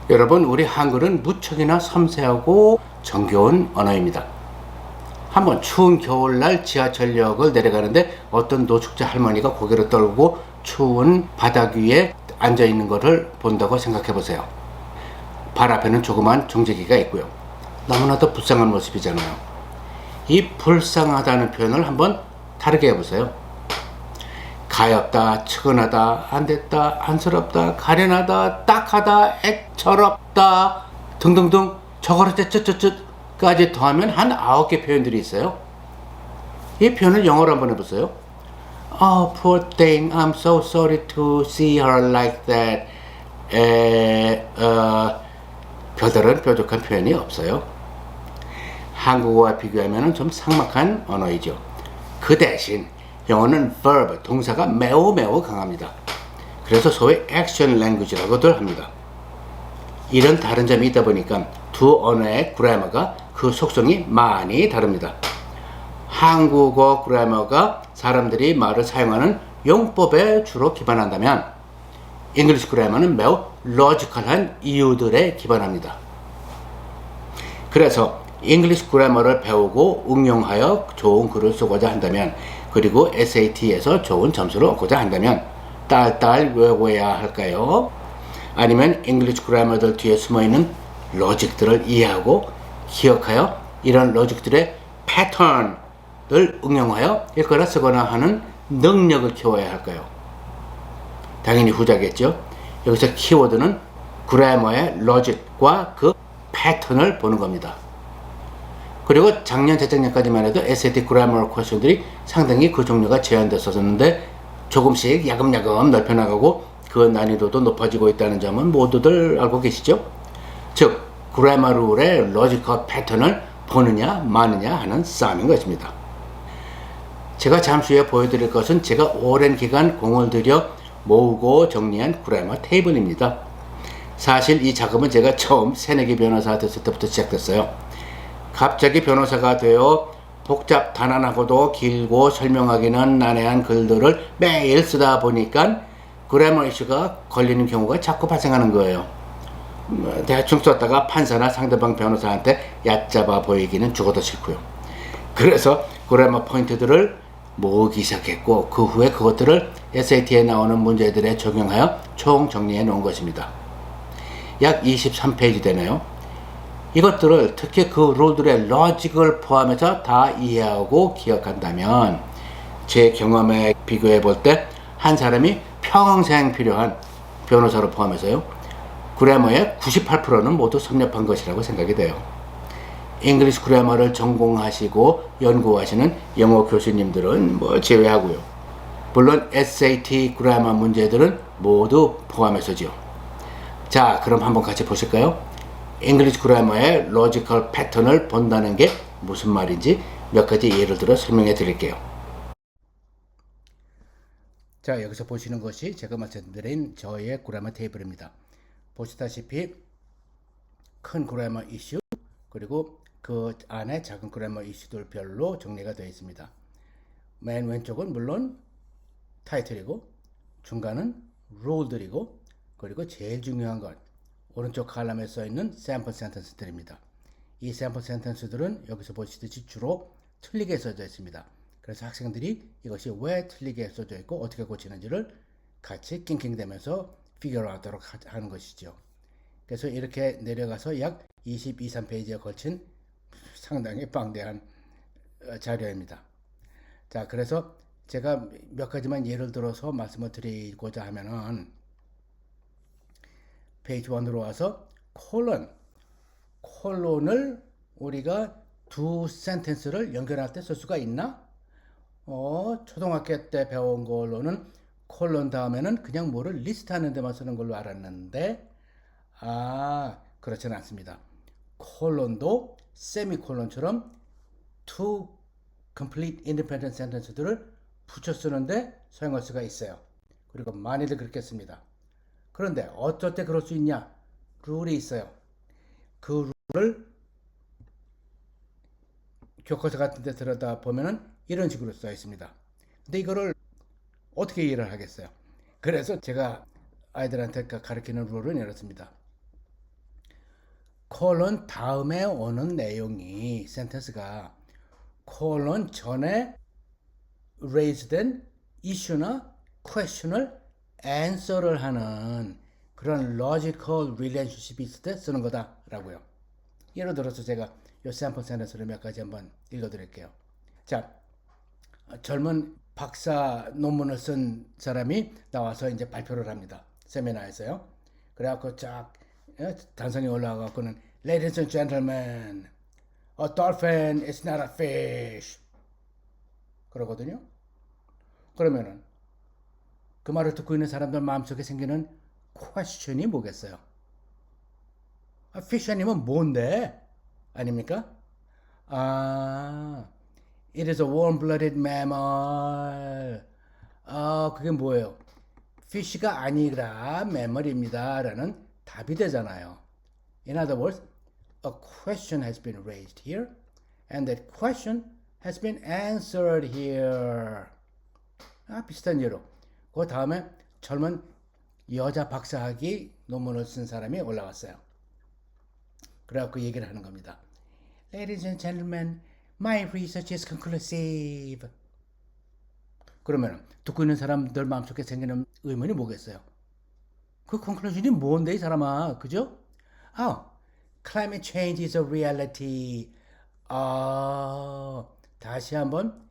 여러분, 우리 한글은 무척이나 섬세하고 정겨운 언어입니다. 한번 추운 겨울날 지하철역을 내려가는데 어떤 노숙자 할머니가 고개를 떨고 추운 바닥 위에 앉아 있는 것을 본다고 생각해 보세요. 발 앞에는 조그만 종지기가 있고요. 너무나도 불쌍한 모습이잖아요. 이 불쌍하다는 표현을 한번 다르게 해보세요. 가엾다, 측은하다, 안됐다, 안쓰럽다, 가련하다, 딱하다, 애처롭다 등등등 저거르쩌쩌쩌까지 더하면 한 9개 표현들이 있어요. 이 표현을 영어로 한번 해보세요. Oh, poor thing, I'm so sorry to see her like that. 별다른 뾰족한 표현이 없어요. 한국어와 비교하면 좀 삭막한 언어이죠. 그 대신 영어는 verb, 동사가 매우 강합니다. 그래서 소위 action language라고들 합니다. 이런 다른 점이 있다 보니까 두 언어의 그래머가 그 속성이 많이 다릅니다. 한국어 그래머가 사람들이 말을 사용하는 용법에 주로 기반한다면 잉글리시 그래머는 매우 로지컬한 이유들에 기반합니다. 그래서 잉글리시 그래머를 배우고 응용하여 좋은 글을 쓰고자 한다면, 그리고 SAT에서 좋은 점수를 얻고자 한다면 딸딸 외워야 할까요? 아니면 잉글리시 그래머들 뒤에 숨어있는 로직들을 이해하고 기억하여 이런 로직들의 패턴을 응용하여 읽거나 쓰거나 하는 능력을 키워야 할까요? 당연히 후자겠죠. 여기서 키워드는 그래머의 로직과 그 패턴을 보는 겁니다. 그리고 작년, 재작년까지만 해도 SAT 그래머 퀘스천들이 상당히 그 종류가 제한됐었는데 조금씩 야금야금 넓혀나가고 그 난이도도 높아지고 있다는 점은 모두들 알고 계시죠? 즉, 그래머 룰의 로지컬 패턴을 보느냐 마느냐 하는 싸움인 것입니다. 제가 잠시 후에 보여드릴 것은 제가 오랜 기간 공을 들여 모으고 정리한 그래머 테이블입니다. 사실 이 작업은 제가 처음 새내기 변호사가 됐을 때부터 시작됐어요. 갑자기 변호사가 되어 복잡 단안하고도 길고 설명하기는 난해한 글들을 매일 쓰다 보니까 그래머 이슈가 걸리는 경우가 자꾸 발생하는 거예요. 대충 썼다가 판사나 상대방 변호사한테 얕잡아 보이기는 죽어도 싫고요. 그래서 그래머 포인트들을 모으기 시작했고, 그 후에 그것들을 SAT에 나오는 문제들에 적용하여 총 정리해 놓은 것입니다. 약 23페이지 되네요. 이것들을, 특히 그 룰들의 로직을 포함해서 다 이해하고 기억한다면 제 경험에 비교해 볼 때 한 사람이 평생 필요한, 변호사로 포함해서요, 그래머의 98%는 모두 섭렵한 것이라고 생각이 돼요. 잉글리시 그래머를 전공하시고 연구하시는 영어 교수님들은 뭐 제외하고요. 물론 SAT 그래머 문제들은 모두 포함해서죠. 자, 그럼 한번 같이 보실까요? 잉글리시 그래머의 로지컬 패턴을 본다는 게 무슨 말인지 몇 가지 예를 들어 설명해 드릴게요. 자, 여기서 보시는 것이 제가 말씀드린 저의 그래머 테이블입니다. 보시다시피 큰 그래머 이슈, 그리고 그 안에 작은 그래머 이슈들별로 정리가 되어 있습니다. 맨 왼쪽은 물론 타이틀이고, 중간은 룰들이고, 그리고 제일 중요한 것, 오른쪽 칼럼에 써 있는 샘플 센텐스들입니다. 이 샘플 센텐스들은 여기서 보시듯이 주로 틀리게 써져 있습니다. 그래서 학생들이 이것이 왜 틀리게 써져 있고 어떻게 고치는지를 같이 낑낑대면서 피겨로 하도록 하는 것이죠. 그래서 이렇게 내려가서 약 22, 3페이지에 걸친 상당히 방대한 자료입니다. 자, 그래서 제가 몇 가지만 예를 들어서 말씀을 드리고자 하면은, 페이지 1으로 와서 콜론을 우리가 두 센텐스를 연결할 때 쓸 수가 있나? 초등학교 때 배운 걸로는 콜론 다음에는 그냥 뭐를 리스트하는 데만 쓰는 걸로 알았는데, 그렇지는 않습니다. 콜론도 세미콜론처럼 two complete independent sentence들을 붙여 쓰는데 사용할 수가 있어요. 그리고 많이들 그렇게 씁니다. 그런데 어쩔 때 그럴 수 있냐? 룰이 있어요. 그 룰을 교과서 같은 데 들여다 보면은 이런 식으로 써 있습니다. 근데 이거를 어떻게 이해를 하겠어요? 그래서 제가 아이들한테 가르치는 룰은 이렇습니다. 콜론 다음에 오는 내용이 센텐스가 콜론 전에 raise 된 이슈나 question을 answer를 하는 그런 logical relationship이 있을 때 쓰는 거다라고요. 예를 들어서 제가 이 샘플 센텐스를 몇 가지 한번 읽어드릴게요. 자, 젊은 박사 논문을 쓴 사람이 나와서 이제 발표를 합니다. 세미나에서요. 그래갖고 쫙 단성에 올라가갖고는 Ladies and gentlemen, a dolphin is not a fish. 그러거든요. 그러면은 그 말을 듣고 있는 사람들 마음속에 생기는 question이 뭐겠어요? 아, fish 아니면 뭔데? 아닙니까? 아, it is a warm-blooded mammal. 아, 그게 뭐예요? fish가 아니라 mammal입니다. 라는 답이 되잖아요. In other words, a question has been raised here, and that question has been answered here. 아, 비슷한 예로. 그 다음에 젊은 여자 박사학위 논문을 쓴 사람이 올라왔어요. 그래갖고 얘기를 하는 겁니다. Ladies and gentlemen, my research is conclusive. 그러면 듣고 있는 사람들 마음속에 생기는 의문이 뭐겠어요? 그 conclusion이 뭔데 이 사람아, 그죠? Climate change is a reality. 다시 한번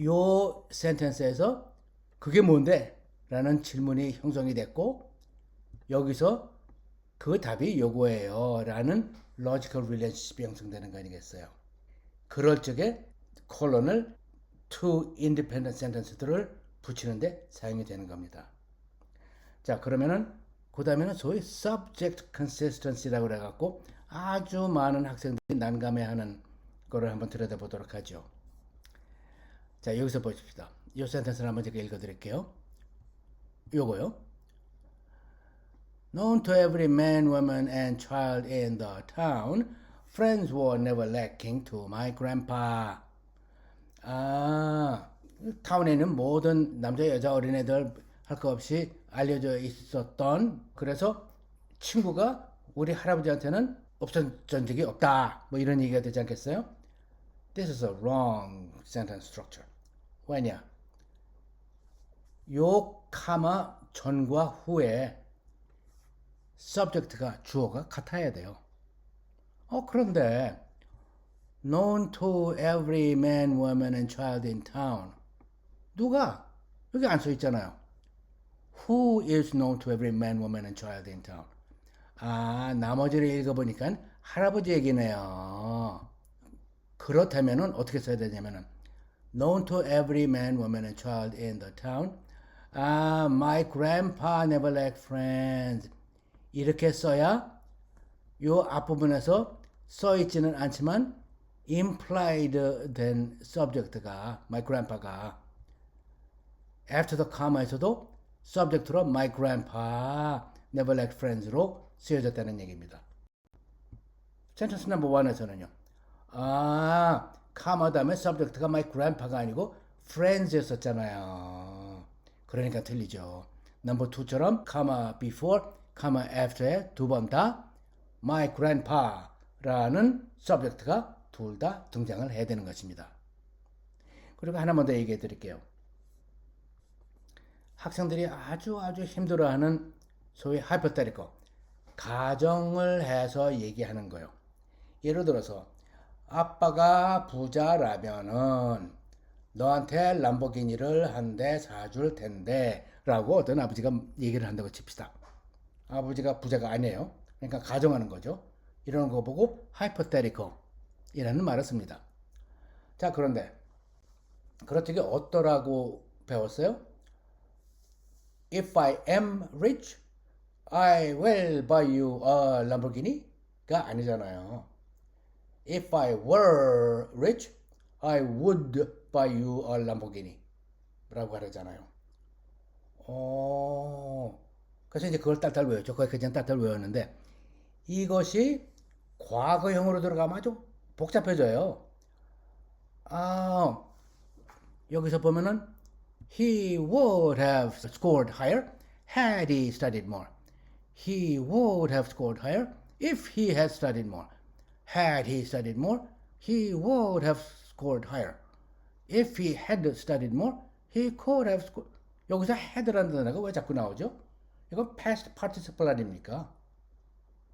요 센텐스에서 그게 뭔데? 라는 질문이 형성이 됐고 여기서 그 답이 요거예요 라는 logical relationship이 형성되는 거 아니겠어요? 그럴 적에 콜론을 two independent sentence들을 붙이는데 사용이 되는 겁니다. 자, 그러면은 그 다음에는 소위 subject consistency라고 그래갖고 아주 많은 학생들이 난감해하는 거를 한번 들여다보도록 하죠. 자, 여기서 보십시다. 이 센텐스를 한번 제가 읽어드릴게요. 요거요. Known to every man, woman, and child in the town, friends were never lacking to my grandpa. 타운에는 모든 남자, 여자, 어린애들 할 거 없이 알려져 있었던, 그래서 친구가 우리 할아버지한테는 없었던 적이 없다. 뭐 이런 얘기가 되지 않겠어요? This is a wrong sentence structure. 왜냐? 요 카마 전과 후에 subject가 주어가 같아야 돼요. 그런데 known to every man, woman, and child in town. 누가? 여기 안 써 있잖아요. Who is known to every man, woman, and child in town? 나머지를 읽어보니까 할아버지 얘기네요. 그렇다면은 어떻게 써야 되냐면은 known to every man, woman, and child in the town. My grandpa never lacked friends. 이렇게 써야 요 앞부분에서 써 있지는 않지만 implied 된 subject가 my grandpa가 after the comma에서도 subject로 my grandpa never lacked friends로 쓰여졌다는 얘기입니다. sentence number 1에서는요. comma 다음에 subject가 my grandpa가 아니고 friends였었잖아요. 그러니까 틀리죠. number 2처럼 comma before, comma after에 두 번 다 my grandpa라는 subject가 둘 다 등장을 해야 되는 것입니다. 그리고 하나만 더 얘기해 드릴게요. 학생들이 아주 힘들어하는 소위 hypothetical, 가정을 해서 얘기하는 거예요. 예를 들어서 아빠가 부자라면은 너한테 람보기니를 한 대 사줄 텐데 라고 어떤 아버지가 얘기를 한다고 칩시다. 아버지가 부자가 아니에요. 그러니까 가정하는 거죠. 이런 거 보고 hypothetical 이라는 말을 씁니다. 자, 그런데 그렇게 어떠라고 배웠어요? If I am rich, I will buy you a Lamborghini가 아니잖아요. If I were rich, I would buy you a Lamborghini 라고 하잖아요. 그래서 이제 그걸 딸딸 외웠죠. 거기까지는 딸딸 외웠는데 이것이 과거형으로 들어가면 아주 복잡해져요. 여기서 보면은 He would have scored higher had he studied more. He would have scored higher if he had studied more. Had he studied more, he would have scored higher. If he had studied more, he could have scored. 여기서 had라는 단어가 왜 자꾸 나오죠? 이건 past participle 아닙니까?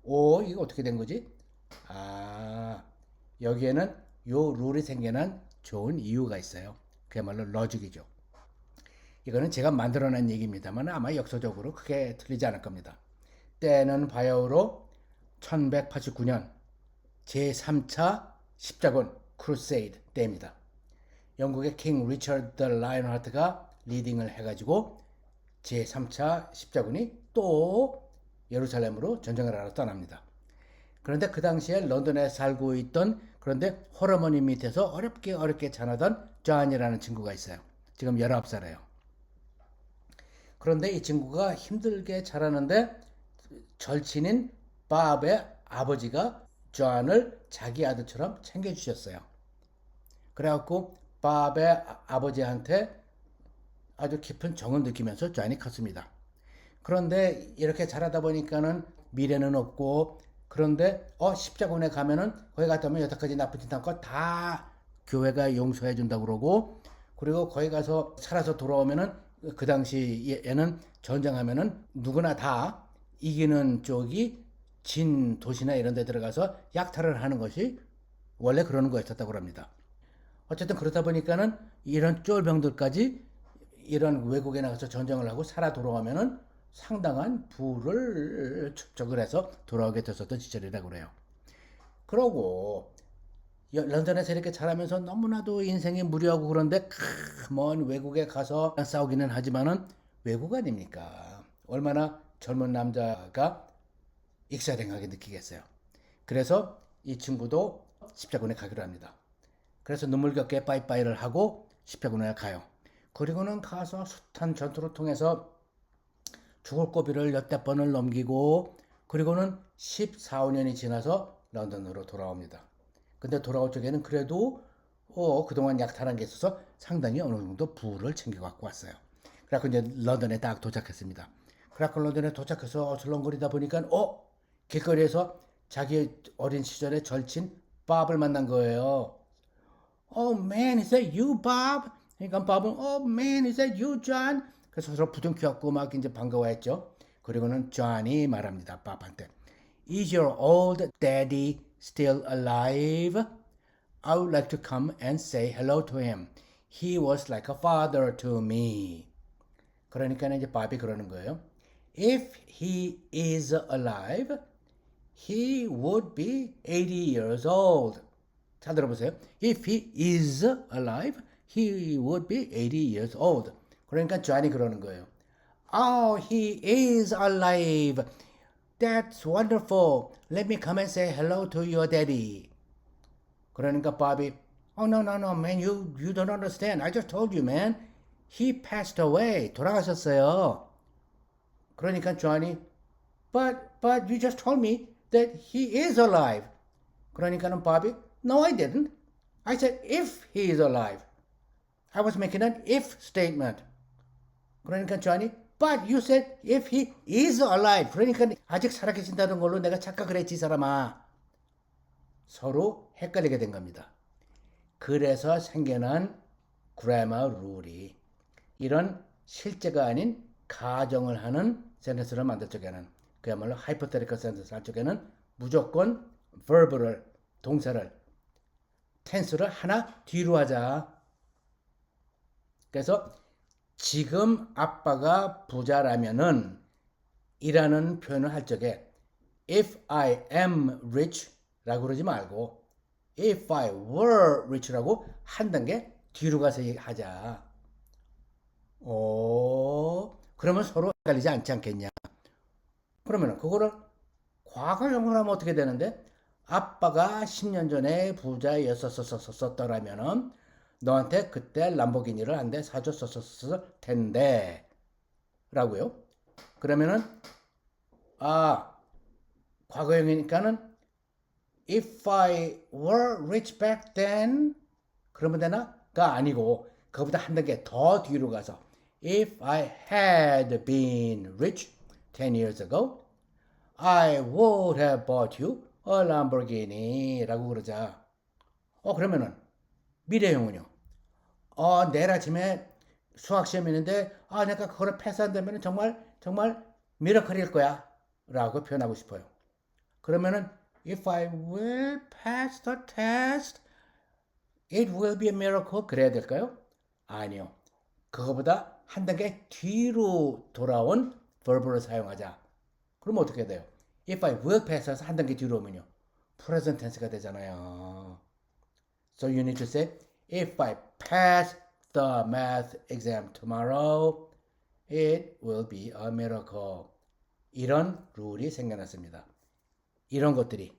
오, 이거 어떻게 된 거지? 아, 여기에는 요 룰이 생겨난 좋은 이유가 있어요. 그야말로 러직이죠. 이거는 제가 만들어낸 얘기입니다만 아마 역사적으로 크게 틀리지 않을 겁니다. 때는 바야흐로 1189년 제3차 십자군 크루세이드 때입니다. 영국의 킹 리처드 더 라이언하트가 리딩을 해가지고 제3차 십자군이 또 예루살렘으로 전쟁을 하러 떠납니다. 그런데 그 당시에 런던에 살고 있던 그런데 홀어머니 밑에서 어렵게 자라던 존이라는 친구가 있어요. 지금 19살이에요. 그런데 이 친구가 힘들게 자라는데 절친인 밥의 아버지가 존을 자기 아들처럼 챙겨주셨어요. 그래갖고 밥의 아버지한테 아주 깊은 정을 느끼면서 존이 컸습니다. 그런데 이렇게 자라다 보니까는 미래는 없고 그런데 십자군에 가면은 거기 갔다 오면 여태까지 나쁜 짓 한 거 다 교회가 용서해 준다고 그러고 그리고 거기 가서 살아서 돌아오면은 그 당시에는 전쟁하면은 누구나 다 이기는 쪽이 진 도시나 이런 데 들어가서 약탈을 하는 것이 원래 그러는 거였었다고 합니다. 어쨌든 그렇다 보니까는 이런 쫄병들까지 이런 외국에 나가서 전쟁을 하고 살아 돌아오면은 상당한 부를 축적을 해서 돌아오게 됐었던 시절이라고 그래요. 그러고 런던에서 이렇게 자라면서 너무나도 인생이 무료하고 그런데 먼 외국에 가서 싸우기는 하지만은 외국 아닙니까? 얼마나 젊은 남자가 익사랭하게 느끼겠어요. 그래서 이 친구도 십자군에 가기로 합니다. 그래서 눈물겹게 빠이빠이를 하고 십자군에 가요. 그리고는 가서 숱한 전투를 통해서 죽을 고비를 여태 번을 넘기고 그리고는 14, 5년이 지나서 런던으로 돌아옵니다. 근데 돌아올 적에는 그래도 그동안 약탈한 게 있어서 상당히 어느 정도 부를 챙겨갖고 왔어요. 그래서 이제 런던에 딱 도착했습니다. 그래서 런던에 도착해서 어슬렁거리다 보니까 길거리에서 자기 어린 시절의 절친 밥을 만난 거예요. Oh man, is that you, Bob? 그러니까 밥은 Oh man, is that you, John? 그래서 서로 부둥켜갖고 막 이제 반가워했죠. 그리고는 존이 말합니다. 밥한테. Is your old daddy still alive? I would like to come and say hello to him. He was like a father to me. 그러니까 이제 밥이 그러는 거예요. If he is alive, he would be 80 years old. 잘 들어보세요. If he is alive, he would be 80 years old. 그러니까 존이 그러는 거예요. Oh, he is alive. That's wonderful. Let me come and say hello to your daddy. 그러니까 밥이 Oh, no, man. You don't understand. I just told you, man. He passed away. 돌아가셨어요. 그러니까 존이 But you just told me that he is alive. 그러니까는 밥이 No, I didn't. I said if he is alive. I was making an if statement. 그러니까 존이 But you said if he is alive. 그러니까 아직 살아계신다는 걸로 내가 착각을 했지 사람아. 서로 헷갈리게 된 겁니다. 그래서 생겨난 그래머 룰이 이런 실제가 아닌 가정을 하는 센텐스를 만들 적에는 그야말로 하이포테티컬 센텐스 할 적에는 무조건 verb를 동사를 텐스를 하나 뒤로 하자. 그래서 지금 아빠가 부자라면은 이라는 표현을 할 적에 if I am rich 라고 그러지 말고 if I were rich라고 한 단계 뒤로 가서 하자. 그러면 서로 헷갈리지 않지 않겠냐. 그러면 그거를 과거형으로 하면 어떻게 되는데 아빠가 10년 전에 부자였었더라면은 너한테 그때 람보기니를 한 대 사줬었을 텐데 라고요. 그러면은 과거형이니까는 if I were rich back then 그러면 되나? 가 아니고 그거보다 한 단계 더 뒤로 가서 if I had been rich 10 years ago I would have bought you a Lamborghini 라고 그러자. 그러면은 미래형은요. 내일 아침에 수학 시험이 있는데 내가 그거를 패스한다면 정말 미라클일 거야 라고 표현하고 싶어요. 그러면은 if I will pass the test, it will be a miracle 그래야 될까요? 아니요. 그거보다 한 단계 뒤로 돌아온 verb를 사용하자. 그럼 어떻게 돼요? If I will pass에서 한 단계 뒤로 오면요. present tense가 되잖아요. So you need to say if I pass the math exam tomorrow, it will be a miracle. 이런 룰이 생겨났습니다. 이런 것들이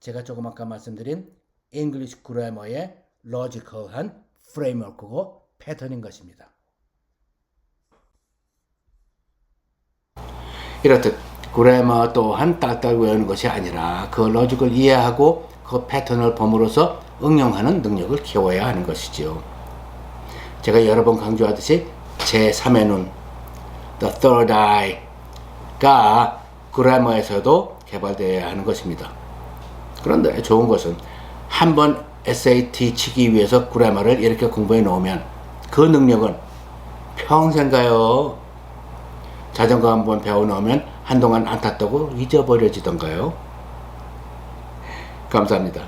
제가 조금 아까 말씀드린 English Grammar의 logical한 framework고 패턴인 것입니다. 이렇듯 그래머 또한 딸딸 외우는 것이 아니라 그 로직을 이해하고 그 패턴을 봄으로써 응용하는 능력을 키워야 하는 것이지요. 제가 여러 번 강조하듯이 제3의 눈, the third eye가 그래머에서도 개발되어야 하는 것입니다. 그런데 좋은 것은 한번 SAT 치기 위해서 그래머를 이렇게 공부해 놓으면 그 능력은 평생 가요. 자전거 한번 배워 놓으면 한동안 안 탔다고 잊어버려지던가요? 감사합니다.